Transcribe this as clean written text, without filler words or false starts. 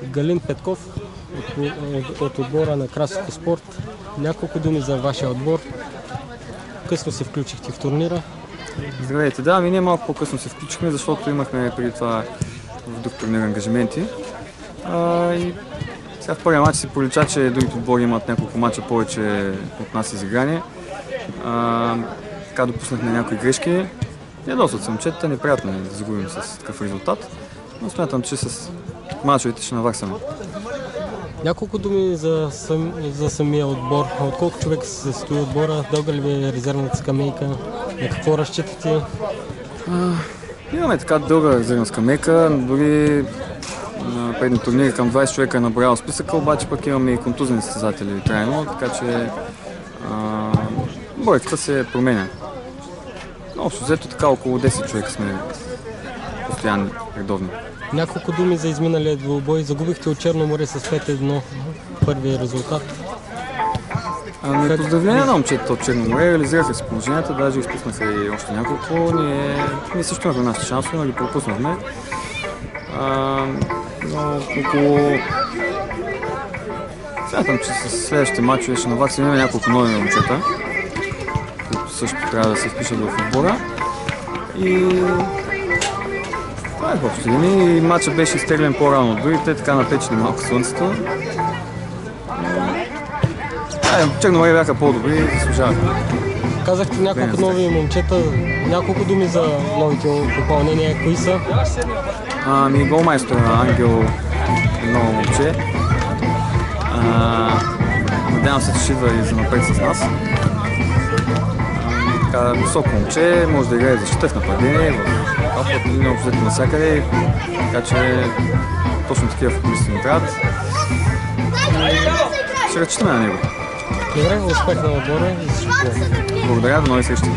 Галин Петков от отбора на Красовски спорт. Няколко думи за вашия отбор. Късно се включихте в турнира. Здравейте, да, ние малко по-късно се включихме, защото имахме преди това в друг турнир ангажименти. И сега в първия матч се пролича, че другите отбори имат няколко мача повече от нас изиграни. Така допуснахме някои грешки. Ядосват се момчетата, неприятно е да загубим с такъв резултат, но смятам, че с мачовете ще наваксаме. Няколко думи за самия отбор. От колко човека се състои отбора? Дълга ли ви е резервната скамейка? На какво разчитате? Имаме така дълга резервна скамейка. Дори на предни турнири към 20 човека е набрал списъка, обаче пък имаме и контузни състезатели трайно, така че бройката се променя. Общо взето така около 10 човека сме постоянни, редовни. Няколко думи за изминалия двубой. Загубихте от Черно море с 5-1. Първият резултат. Поздравления на момчетата от Черно море. Реализираха си положенията, даже изпуснаха и още няколко. Ние също имахме нашите шансове, но ги пропуснахме. Но около... Смятам, че с следващите матчове ще наваксаме няколко нови момчета, които също трябва да се впишат в отбора. И това е в общи линии. Матчът беше изтеглен по-рано от другите, така напечени малко слънцето. Черно море бяха по-добри и заслужаваха. Казахте няколко нови момчета. Няколко думи за новите попълнения. Кои са? Голмайстор Ангел е ново момче. Надявам се, че ще идва и занапред с нас. Така високо момче, може да играе защита в нападение, в апът линия общо навсякъде. Така че точно такива футболисти ни трябват. Ще разчитаме на него. Добре, успех на отбора и всичко. Благодаря, до нови срещи.